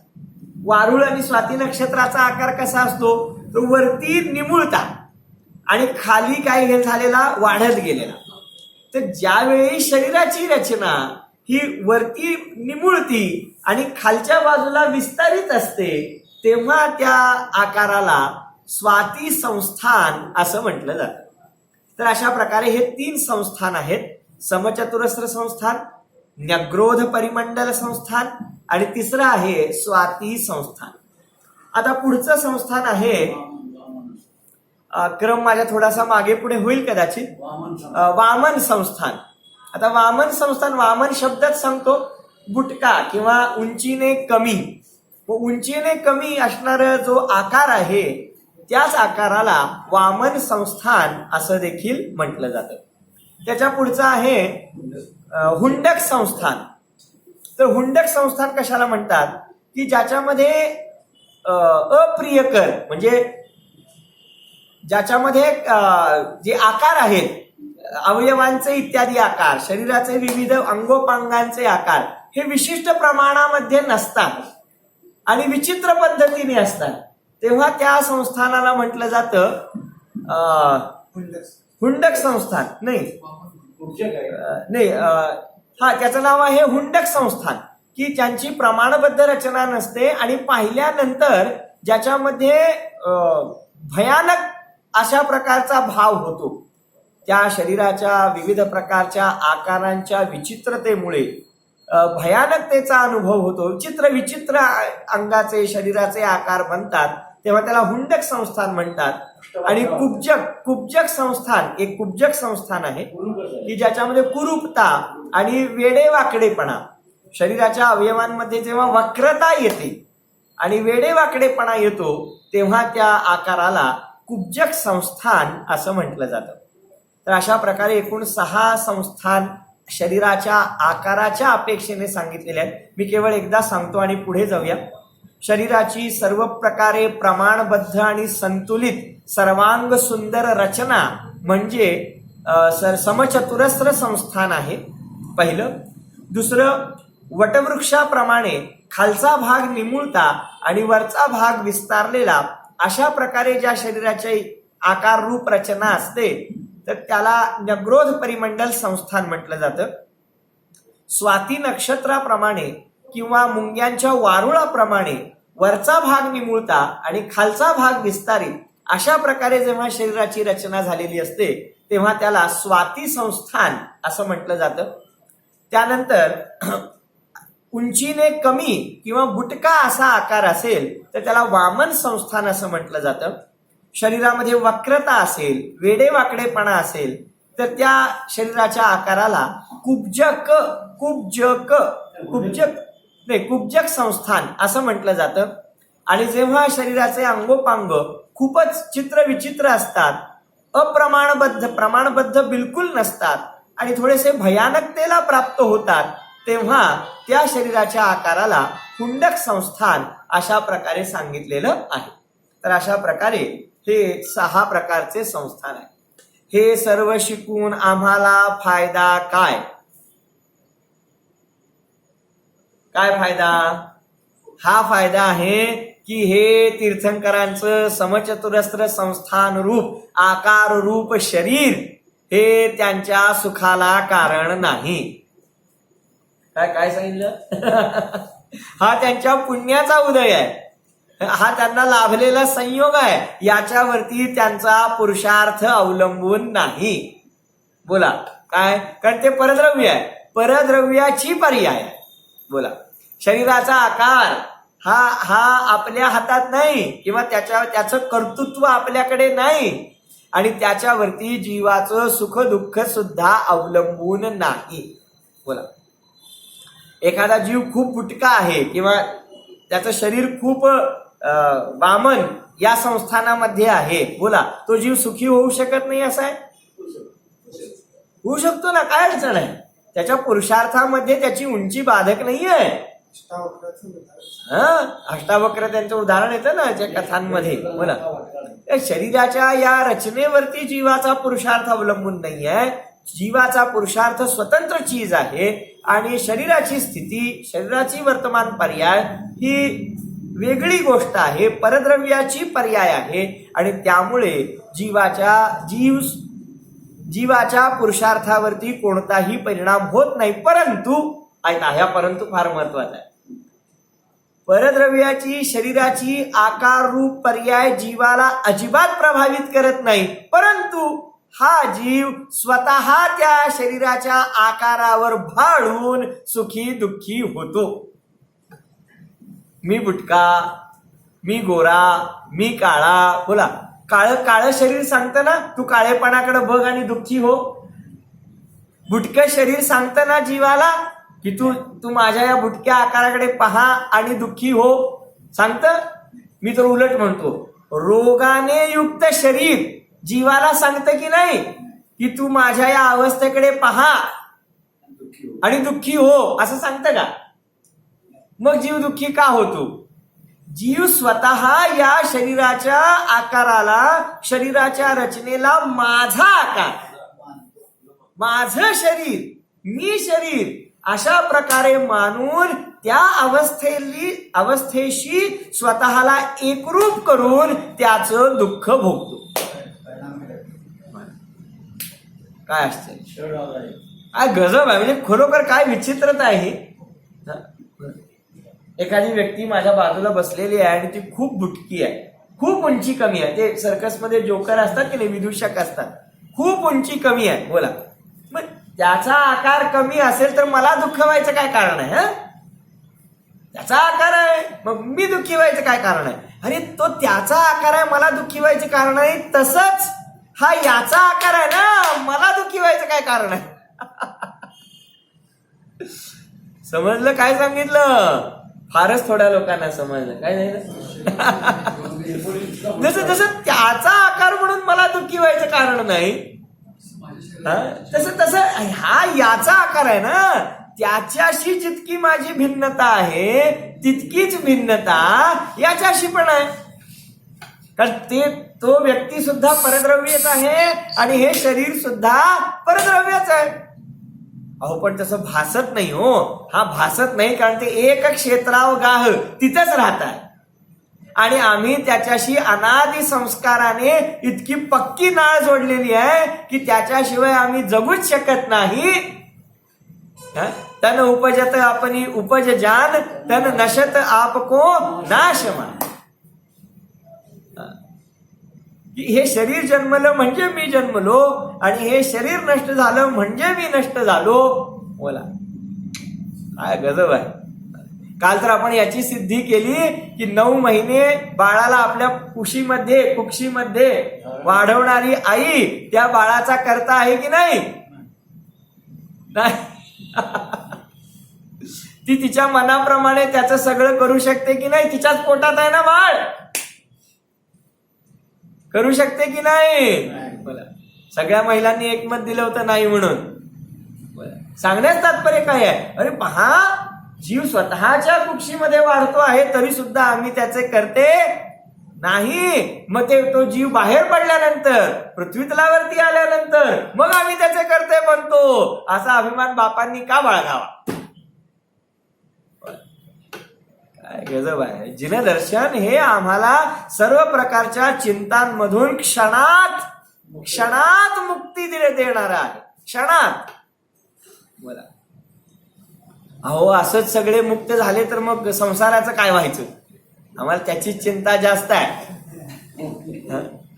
वारुळ आणि स्वाती नक्षत्राचा आकार कसा असतो, तो वरती निमुळता आणि खाली काय हे झालेला वाढत गेलेला. तर ज्यावेळी शरीराची रचना ही वरती निमुळती आणि खालच्या बाजूला विस्तारित असते तेव्हा त्या आकाराला स्वाती संस्थान असं म्हटलं जातं. तर अशा प्रकारे हे 3 संस्थान आहेत, समचतुरस्र संस्थान, न्यग्रोध परिमंडल संस्थान आणि तिसरं आहे स्वाती संस्थान. आता पुढचं संस्थान आहे, क्रम माझ्या थोडासा मागे पुढे होईल कदाचित, वामन संस्थान. आता वामन संस्थान, वामन शब्दच सांगतो बुटका किंवा उंचीने कमी. उंचीने कमी असणारा जो आकार आहे त्याच आकाराला वामन संस्थान असं देखील म्हटलं जातं. त्याच्या पुढचं आहे हुंडक संस्थान. तर हुंडक संस्थान कशाला म्हणतात की ज्याच्यामध्ये अप्रियकर म्हणजे ज्याच्यामध्ये जे आकार आहेत अवयवांचे इत्यादी आकार, शरीराचे विविध अंगोपांगांचे आकार हे विशिष्ट प्रमाणामध्ये नसतात आणि विचित्र पद्धतीने असतात, तेव्हा त्या संस्थानाला म्हटलं जातं हुंडक संस्थान. त्याचं नाव आहे हुंडक संस्थान, की ज्यांची प्रमाणबद्ध रचना नसते आणि पाहिल्यानंतर ज्याच्यामध्ये भयानक अशा प्रकारचा भाव होतो. त्या शरीराच्या विविध प्रकारच्या आकारांच्या विचित्रतेमुळे भयानकतेचा अनुभव होतो. विचित्र अंगाचे शरीराचे आकार बनतात, तेव्हा त्याला हुंडक संस्थान म्हणतात. आणि कुब्जक संस्थान एक कुब्जक संस्थान आहे की ज्याच्यामध्ये कुरूपता आणि वेडेवाकडेपणा, शरीराच्या अवयवांमध्ये जेव्हा वक्रता येते आणि वेडेवाकडेपणा येतो तेव्हा त्या आकाराला कुब्जक संस्थान असं म्हटलं जातं. तर अशा प्रकारे एकूण 6 संस्थान शरीराच्या आकाराच्या अपेक्षेने सांगितलेले आहेत. मी केवळ एकदा सांगतो आणि पुढे जाऊया. शरीराची सर्व प्रकारे प्रमाणबद्ध आणि संतुलित सर्वांग सुंदर रचना म्हणजे समचतुरस्र संस्थान आहे, पहिलं. दुसरं, वटवृक्षाप्रमाणे खालचा भाग निमुळता आणि वरचा भाग विस्तारलेला अशा प्रकारे ज्या शरीराची आकार रूप रचना असते तर त्याला नग्रोध परिमंडल संस्थान म्हटलं जातं. स्वाती नक्षत्राप्रमाणे किंवा मुंग्यांच्या वारुळाप्रमाणे वरचा भाग निमुळता आणि खालचा भाग विस्तारित अशा प्रकारे जेव्हा शरीराची रचना झालेली असते तेव्हा त्याला स्वाती संस्थान असं म्हटलं जातं. त्यानंतर उंचीने कमी किंवा बुटका असा आकार असेल तर त्याला वामन संस्थान असं म्हटलं जातं. शरीरामध्ये वक्रता असेल, वेडेवाकडेपणा असेल तर त्या शरीराच्या आकाराला कुब्जक संस्थान असं म्हटलं जातं. आणि जेव्हा शरीराचे अंगोपांग खूपच चित्रविचित्र असतात, प्रमाणबद्ध बिलकुल नसतात आणि थोडेसे भयानकतेला प्राप्त होतात तेव्हा त्या शरीराच्या आकाराला कुंडक संस्थान अशा प्रकारे सांगितलेलं आहे. तर अशा प्रकारे हे 6 प्रकारचे संस्थान आहे. हे सर्व शिकून आम्हाला फायदा काय? काय फायदा? हा फायदा आहे की हे तीर्थंकरांचं समचतुरस्र संस्थान रूप आकार रूप शरीर हे त्यांच्या सुखाला कारण नाही. काय सांगितलं? हा त्यांच्या पुण्याचा उदय आहे, हा त्यांना लाभलेला संयोग आहे, याच्यावरती त्यांचा पुरुषार्थ अवलंबून नाही. बोला काय? कारण ते परद्रव्य आहे, परद्रव्याची पर्याय आहे. बोला, शरीराचा आकार हा आपल्या हातात नाही किंवा त्याचं कर्तृत्व आपल्याकडे नाही आणि त्याच्यावरती जीवाचं सुख दुःख सुद्धा अवलंबून नाही. बोला, एखादा जीव खूप बुटका आहे किंवा त्याचं शरीर खूप वामन या संस्थानामध्ये आहे, बोला, तो जीव सुखी होऊ शकत नाही असं आहे? होऊ शकतो ना, काय अडचण आहे? त्याच्या पुरुषार्थामध्ये त्याची उंची बाधक नाहीये. अष्टावक्र त्यांचं उदाहरण येतं ना त्या कथांमध्ये. बोला, शरीराच्या या रचनेवरती जीवाचा पुरुषार्थ अवलंबून नाही आहे. जीवाचा पुरुषार्थ स्वतंत्र चीज आहे आणि शरीराची स्थिती, शरीराची वर्तमान पर्याय ही वेगळी गोष्ट आहे, परद्रव्याची पर्याय आहे आणि त्यामुळे जीवाच्या पुरुषार्थावरती कोणताही परिणाम होत नाही. परंतु ह्या परंतु फार महत्वाचा आहे. परद्रव्याची शरीराची आकार रूप पर्याय जीवाला अजिबात प्रभावित करत नाही, परंतु हा जीव स्वतः त्या शरीराच्या आकारावर भाळून सुखी दुःखी होतो. मी बुटका, मी गोरा, मी काळा. बोला, काळं शरीर सांगतं ना तू काळेपणाकडे बघ आणि दुःखी हो. बुटकं शरीर सांगतं ना जीवाला की तू माझ्या या बुटक्या आकाराकडे पहा आणि दुःखी हो, सांगतं. मी तर उलट म्हणतो, रोगाने युक्त शरीर जीवाला सांगतं की नाही की तू माझ्या या अवस्थेकडे पहा आणि दुःखी हो, असं सांगतं का? मग जीव दुःखी का होतो? जीव स्वतः या शरीराच्या आकाराला, शरीराच्या रचनेला माझा आकार, माझं शरीर, मी शरीर अशा प्रकारे मानून त्या अवस्थेशी स्वतःला एकरूप करून त्याचं दुःख भोगतो. काय असतं? काय गजब आहे, म्हणजे खरोखर काय विचित्रता आहे. एखादी व्यक्ती माझ्या बाजूला बसलेली आहे आणि ती खूप बुटकी आहे, खूप उंची कमी आहे. ते सर्कसमध्ये जोकर असतात की नाही, विदूषक असतात, खूप उंची कमी आहे. बोला, मग त्याचा आकार कमी असेल तर मला दुःख व्हायचं काय कारण आहे? त्याचा आकार आहे, मग मी दुःखी व्हायचं काय कारण आहे? अरे तो त्याचा आकार आहे, मला दुःखी व्हायचं कारण आहे. तसंच हा याचा आकार आहे ना, मला दुःखी व्हायचं काय कारण आहे? समजलं काय सांगितलं? फारच थोड्या लोकांना समजलं. काय नाही जसं त्याचा आकार म्हणून मला दुःखी व्हायचं कारण नाही. तसं तसं हा याचा आकार आहे ना. त्याच्याशी जितकी माझी भिन्नता आहे तितकीच भिन्नता याच्याशी पण आहे. कारण तो व्यक्ती सुद्धा परद्रव्यच आहे आणि हे शरीर सुद्धा परद्रव्यच आहे. अहो पण तसं भासत नाही हो. हा भासत नाही कारण ते एक क्षेत्रावगाह तिथंच राहत आहे आणि आम्ही त्याच्याशी अनादि संस्काराने इतकी पक्की नाळ जोडलेली आहे की त्याच्याशिवाय आम्ही जगूच शकत नाही. तन उपजत आपनी उपज जान तन नशत आपको नाशमान. हे शरीर जन्मलं म्हणजे मी जन्मलो आणि हे शरीर नष्ट झालं म्हणजे मी नष्ट झालो. बोला काय गजब आहे. काल तर आपण याची सिद्धी केली की 9 महिने बाळाला आपल्या कुक्षीमध्ये वाढवणारी आई त्या बाळाचा कर्ता आहे की नाही. ती तिच्या मनाप्रमाणे त्याचं सगळं करू शकते की नाही. तिच्याच पोटात आहे ना बाळ. करू शकते की नाही. बोला सगळ्या महिलांनी एकमत दिलं होतं नाही म्हणून. सांगण्यास तात्पर्य काय आहे. अरे पहा जीव स्वतःच्या कुक्षीमध्ये वाढतो आहे तरी सुद्धा आम्ही त्याचे करते नाही. मग तो जीव बाहेर पडल्यानंतर पृथ्वी तलावरती आल्यानंतर मग आम्ही त्याचे करते बनतो. असा अभिमान बापांनी का बाळगावा. काय गजब आहे. जिनदर्शन हे आम्हाला सर्व प्रकारच्या चिंतांमधून क्षणात मुक्ती देणार आहे. क्षणात. बोला अहो असंच सगळे मुक्त झाले तर मग संसाराचं काय व्हायचं. आम्हाला त्याची चिंता जास्त आहे.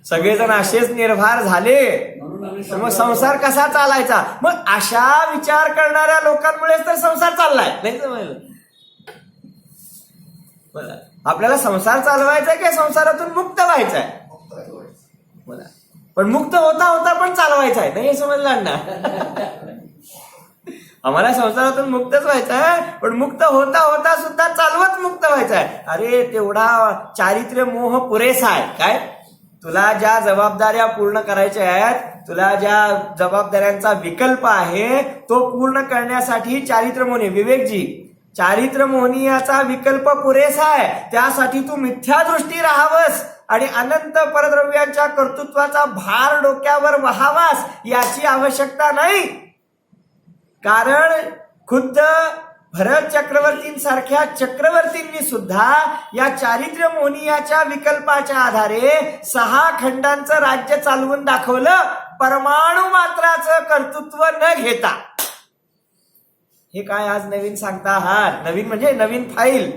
सगळेजण असेच निर्भर झाले तर मग संसार कसा चालायचा. मग अशा विचार करणाऱ्या लोकांमुळेच तर संसार चाललाय. नाही समजलं. आपल्याला संसार चालवायचा की संसारातून मुक्त व्हायचाय. बोला पण मुक्त होता होता पण चालवायचा आहे. नाही हे समजलं ना. आम्हाला संसारातून मुक्तच व्हायचं आहे पण मुक्त होता होता सुद्धा चालवत मुक्त व्हायचं आहे. अरे तेवढा चारित्र्य मोह पुरेसा आहे. काय तुला ज्या जबाबदाऱ्या पूर्ण करायच्या आहेत, तुला ज्या जबाबदाऱ्यांचा विकल्प आहे तो पूर्ण करण्यासाठी चारित्र्य मोहनी. विवेकजी चारित्र्य मोहनीयाचा विकल्प पुरेसा आहे. त्यासाठी तू मिथ्या दृष्टी राहावस आणि अनंत परद्रव्यांच्या कर्तृत्वाचा भार डोक्यावर वहावास याची आवश्यकता नाही. कारण खुद्द भरत चक्रवर्तींसारख्या चक्रवर्तींनी सुद्धा या चारित्र्य मोहनीयाच्या विकल्पाच्या आधारे 6 खंडांचं राज्य चालवून दाखवलं परमाणु मात्राचं कर्तृत्व न घेता. हे काय आज नवीन सांगता आहात. नवीन म्हणजे नवीन फाईल.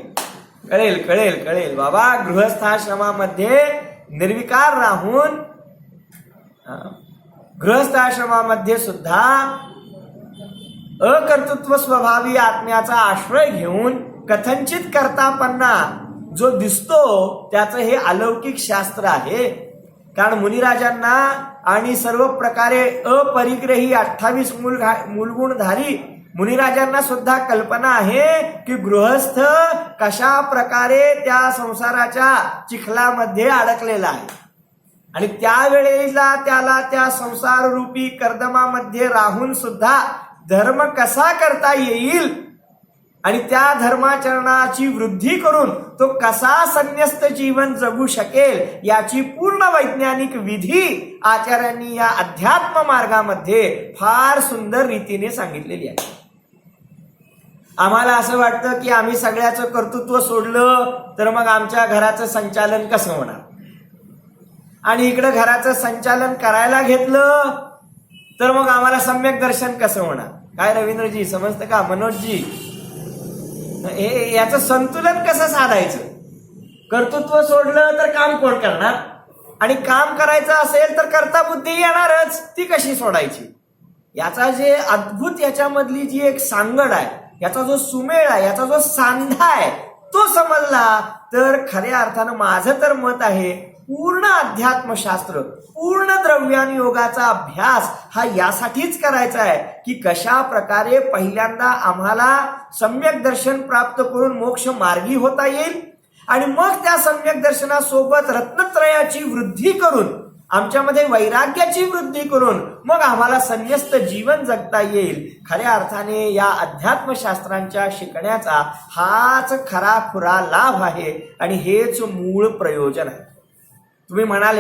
कळेल कळेल कळेल बाबा. गृहस्थाश्रमामध्ये निर्विकार राहून गृहस्थाश्रमामध्ये सुद्धा अकर्तृत्व स्वभावी आत्म्याचा आश्रय घेऊन कथनचित करतापणा जो दिसतो त्याचं हे अलौकिक शास्त्र आहे. कारण मुनिराजांना आणि सर्व प्रकारे अपरिग्रही 28 मूलगुणधारी मुनिराजांना सुद्धा कल्पना आहे की गृहस्थ कशा प्रकारे त्या संसाराच्या चिखलामध्ये अडकलेला आहे आणि त्यावेळेला त्याला त्या संसार रूपी कर्दमामध्ये राहून सुद्धा धर्म कसा करता येईल आणि त्या धर्माचरणाची वृद्धी करून तो कसा संन्यस्त जीवन जगू शकेल याची पूर्ण वैज्ञानिक विधी आचार्यांनी या अध्यात्म मार्गामध्ये फार सुंदर रीतीने सांगितलेली आहे. आम्हाला असं वाटतं की आम्ही सगळ्याचं कर्तृत्व सोडलं तर मग आमच्या घराचं संचालन कसं होणार आणि इकडं घराचं संचालन करायला घेतलं तर मग आम्हाला सम्यक दर्शन कसं होणार. काय रवींद्रजी समजतं का. मनोजजी हे याचं संतुलन कसं साधायचं. कर्तृत्व सोडलं तर काम कोण करणार आणि काम करायचं असेल तर कर्ता बुद्धी येणारच. ती कशी सोडायची. याचा जे अद्भुत याच्यामधली जी एक सांगड आहे, याचा जो सुमेळ आहे, याचा जो सांधा आहे तो समजला तर खऱ्या अर्थानं माझं तर मत आहे पूर्ण अध्यात्मशास्त्र पूर्ण द्रव्यानुयोगाचा अभ्यास हा यासाठीच करायचा आहे की कशा प्रकारे पहिल्यांदा आम्हाला सम्यक दर्शन प्राप्त करून मोक्ष मार्गी होता येईल आणि मग त्या सम्यक दर्शनासोबत रत्नत्रयाची वृद्धी करून आमच्यामध्ये वैराग्याची वृद्धी करून मग आम्हाला संन्यस्त जीवन जगता येईल. खऱ्या अर्थाने या अध्यात्मशास्त्रांच्या शिकण्याचा हाच खरा खुरा लाभ आहे आणि हेच मूळ प्रयोजन आहे. तुम्ही म्हणाल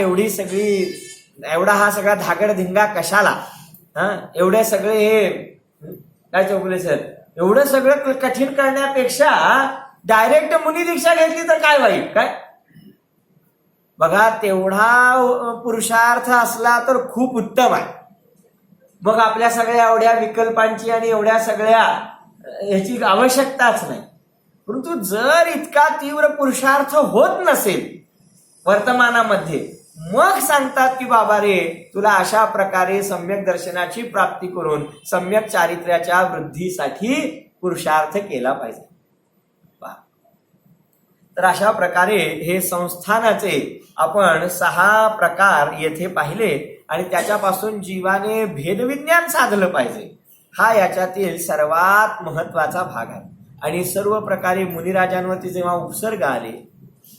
एवढा हा सगळा धागडधिंगा कशाला, एवढे सगळे हे काय चौगुले सर, एवढं सगळं कठीण करण्यापेक्षा डायरेक्ट मुनी दीक्षा घेतली तर काय वाईट. काय बघा, तेवढा पुरुषार्थ असला तर खूप उत्तम आहे. मग आपल्या सगळ्या एवढ्या विकल्पांची आणि एवढ्या सगळ्या ह्याची आवश्यकताच नाही. परंतु जर इतका तीव्र पुरुषार्थ होत नसेल वर्तमानामध्ये, मग सांगतात की बाबा रे, तुला अशा प्रकारे सम्यक दर्शनाची प्राप्ती करून सम्यक चारित्र्याच्या वृद्धीसाठी पुरुषार्थ केला पाहिजे. तर अशा प्रकारे हे संस्थानाचे आपण 6 प्रकार येथे पाहिले आणि त्याच्यापासून जीवाने भेदविज्ञान साधलं पाहिजे. हा याच्यातील सर्वात महत्वाचा भाग आहे. आणि सर्व प्रकारे मुनिराजांवरती जेव्हा उपसर्ग आले,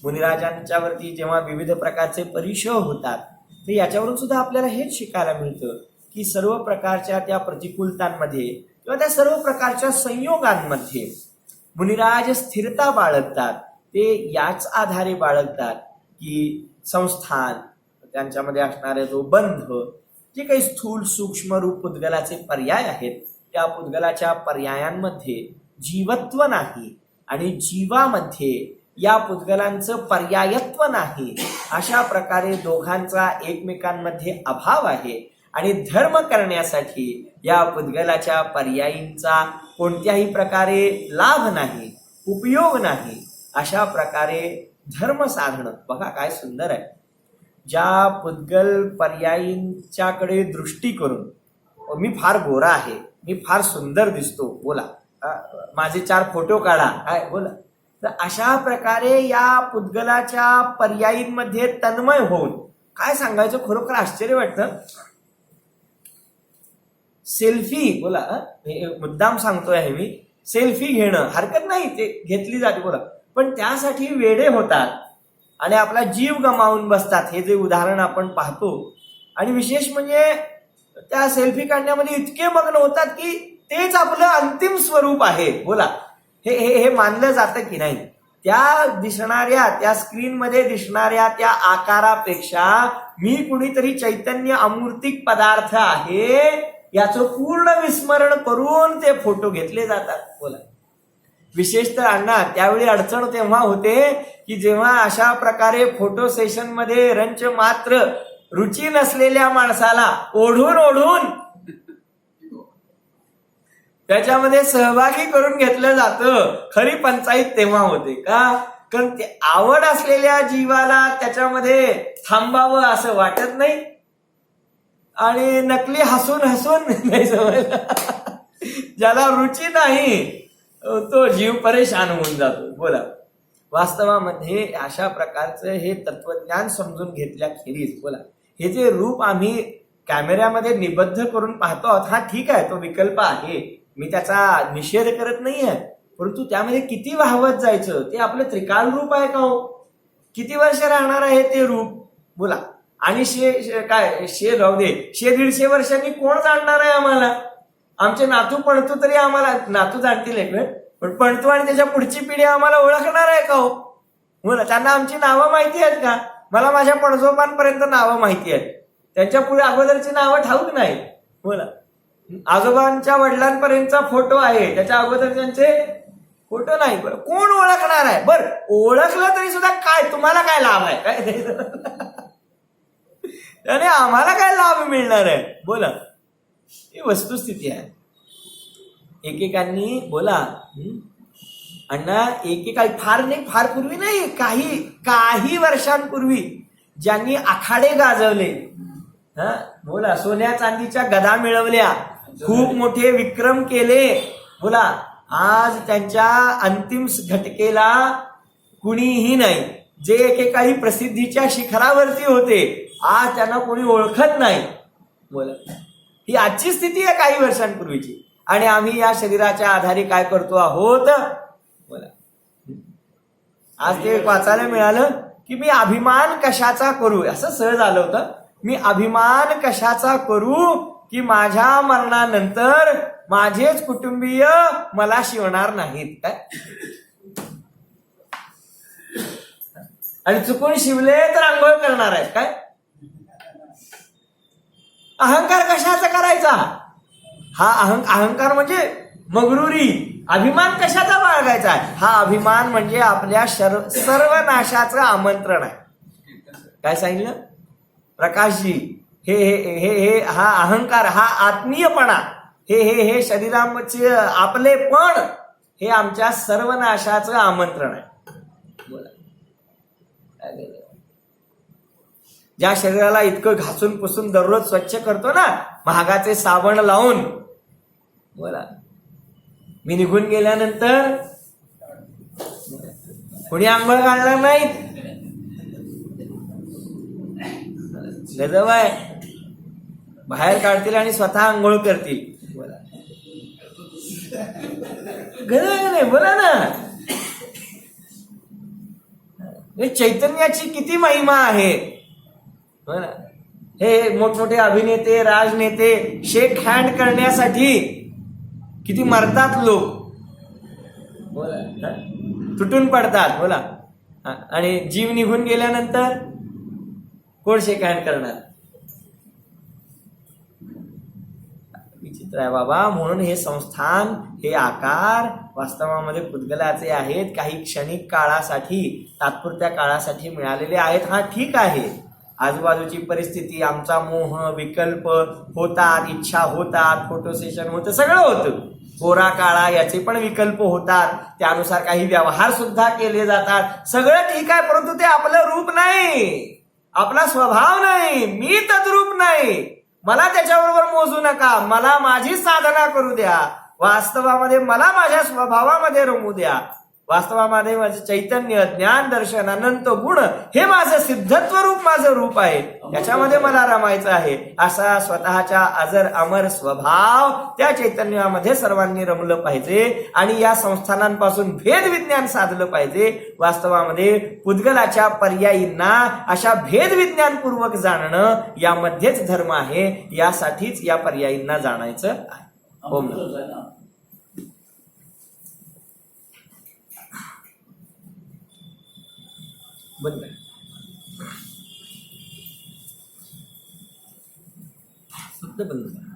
मुनिराजांच्यावरती जेव्हा विविध प्रकारचे परिशव होतात, तर याच्यावरून सुद्धा आपल्याला हेच शिकायला मिळतं की सर्व प्रकारच्या त्या प्रतिकूलतांमध्ये किंवा त्या सर्व प्रकारच्या संयोगांमध्ये मुनिराज स्थिरता बाळगतात. ते याच आधारे बाळगतात की संस्थान, त्यांच्यामध्ये असणारे जो बंध, जे काही स्थूल सूक्ष्म रूप पुद्गलाचे पर्याय आहेत, त्या पुद्गलाच्या पर्यायांमध्ये जीवत्व नाही आणि जीवामध्ये या पुद्गलांचं पर्यायत्व नाही. अशा प्रकारे दोघांचा एकमेकांमध्ये अभाव आहे आणि धर्म करण्यासाठी या पुद्गलाच्या पर्यायींचा कोणत्याही प्रकारे लाभ नाही, उपयोग नाही. अशा प्रकारे धर्म साधणं बघा काय सुंदर आहे. ज्या पुद्गल पर्यायींच्याकडे दृष्टी करून, मी फार गोरा आहे, मी फार सुंदर दिसतो, बोला माझे 4 फोटो काढा, काय बोला, तर अशा प्रकारे या पुद्गलाच्या पर्यायींमध्ये तन्मय होऊन काय सांगायचं, खरोखर आश्चर्य वाटतं. सेल्फी, बोला मुद्दाम सांगतोय हे मी, सेल्फी घेणं हरकत नाही, ते घेतली जाते बोला, पण त्यासाठी वेडे होतात आणि आपला जीव गमावून बसतात. हे जे उदाहरण आपण पाहतो, आणि विशेष म्हणजे त्या सेल्फी काढण्यामध्ये इतके मग्न होतात की तेच आपलं अंतिम स्वरूप आहे. बोला, हे मानलं जातं की नाही. त्या दिसणाऱ्या, त्या स्क्रीनमध्ये दिसणाऱ्या त्या आकारापेक्षा मी कुणीतरी चैतन्य अमूर्तिक पदार्थ आहे याचं पूर्ण विस्मरण करून ते फोटो घेतले जातात. बोला, विशेषतः अण्णा त्यावेळी अडचण तेव्हा होते की जेव्हा अशा प्रकारे फोटो सेशन मध्ये रंच मात्र रुची नसलेल्या माणसाला ओढून त्याच्यामध्ये सहभागी करून घेतलं जातं. खरी पंचायत तेव्हा होते का, कारण ते आवड असलेल्या जीवाला त्याच्यामध्ये थांबावं असं वाटत नाही आणि नकली हसून नाही समजलं, ज्याला रुची नाही तो जीव परेशान होऊन जातो. बोला, वास्तवामध्ये अशा प्रकारचं हे तत्वज्ञान समजून घेतल्याखेरीज, बोला, हे जे रूप आम्ही कॅमेऱ्यामध्ये निबद्ध करून पाहतो आहोत, हा ठीक आहे, तो विकल्प आहे, मी त्याचा निषेध करत नाहीये, परंतु त्यामध्ये किती वाहवत जायचं, ते आपलं त्रिकाल रूप आहे का हो, किती वर्ष राहणार आहे ते रूप. बोला, आणि शे राहू दे, 100-150 वर्षांनी कोण जाणणार आहे आम्हाला. आमचे नातू पणतू तरी आम्हाला, नातू जाणतील एक वेळ, पण पणतू आणि त्याच्या पुढची पिढी आम्हाला ओळखणार आहे का हो. बोला, त्यांना आमची नावं माहिती आहेत का. मला माझ्या पणजोबांपर्यंत नावं माहिती आहेत, त्यांच्या पुढे अगोदरची नावं ठाऊक नाही. बोला, आजोबांच्या वडिलांपर्यंतचा फोटो आहे, त्याच्या अगोदरचे फोटो नाही. बरं, कोण ओळखणार आहे. बरं, ओळखलं तरी सुद्धा काय, तुम्हाला काय लाभ आहे काय, त्याने आम्हाला काय लाभ मिळणार आहे. बोला, ही वस्तुस्थिती आहे. एकेकांनी, बोला अण्णा, फार पूर्वी नाही, काही वर्षांपूर्वी ज्यांनी आखाडे गाजवले, बोला, सोन्या चांदीच्या गदा मिळवल्या, खूप मोठे विक्रम केले, बोला, आज त्यांच्या अंतिम घटकेला कुणीही नाही. जे एकेकाळी प्रसिद्धीच्या शिखरावरती होते, आज त्यांना कोणी ओळखत नाही. बोला, ही आजची स्थिती आहे काही वर्षांपूर्वीची. आणि आम्ही या शरीराच्या आधारे काय करतो आहोत. बोला, आज ते वाचायला मिळालं की मी अभिमान कशाचा करू, असं सहज आलं होतं. मी अभिमान कशाचा करू की माझ्या मरणानंतर माझेच कुटुंबीय मला शिवणार नाहीत काय. आणि चुकून शिवले तर आंघोळ करणार आहेत काय. अहंकार कशाचा करायचा. हा अहंकार म्हणजे मगरुरी, अभिमान कशाचा बाळगायचा. हा अभिमान म्हणजे आपल्या सर्वनाशाचं आमंत्रण आहे. काय सांगितलं प्रकाशजी. हे हे हे हे हा अहंकार, हा आत्मीयपणा, हे हे हे शरीराचे आपलेपण, हे आमच्या सर्वनाशाचं आमंत्रण आहे. बोला. ज्या शरीराला इतकं घासून पुसून दररोज स्वच्छ करतो ना, महागाचे साबण लावून, बोला, मी निघून गेल्यानंतर कुणी आंघोळ घालणार नाहीत. गजब आहे. बाहेर काढतील आणि स्वतः आंघोळ करतील. बोला, गजब नाही. बोला ना. चैतन्याची किती महिमा आहे. हे मोठमोठे अभिनेते, राजनेते शेक हँड करण्यासाठी किती मरतात लोक. बोला, तुटून पडतात. बोला, आणि जीव निघून गेल्यानंतर कोण शेक हँड करणार. विचित्र आहे बाबा. म्हणून हे संस्थान, हे आकार वास्तवामध्ये पुद्गलाचे आहेत. काही क्षणिक काळासाठी, तात्पुरत्या काळासाठी मिळालेले आहेत. हा ठीक आहे. आजूबाजूची परिस्थिती, आमचा मोह, विकल्प होतात, इच्छा होतात, फोटो सेशन होतं, सगळं होतं. कोरा काळा याचे पण विकल्प होतात. त्यानुसार काही व्यवहार सुद्धा केले जातात. सगळं ठीक आहे. परंतु ते आपलं रूप नाही, आपला स्वभाव नाही. मी तद्रूप नाही. मला त्याच्याबरोबर मोजू नका. मला माझी साधना करू द्या. वास्तवामध्ये मला माझ्या स्वभावामध्ये रमू द्या. वास्तवामध्ये माझे चैतन्य, ज्ञान, दर्शन, अनंत गुण हे माझं सिद्धत्व रूप, माझं रूप आहे. त्याच्यामध्ये मला रमायचं आहे. असा स्वतःच्या अजर अमर स्वभाव त्या चैतन्यामध्ये सर्वांनी रमलं पाहिजे. आणि या संस्थानांपासून भेद विज्ञान साधलं पाहिजे. वास्तवामध्ये पुद्गलाच्या पर्यायींना अशा भेद विज्ञानपूर्वक जाणणं यामध्येच धर्म आहे. यासाठीच या पर्यायींना जाणायचं आहे. ओम नमः. बंद कर. फक्त बंद कर.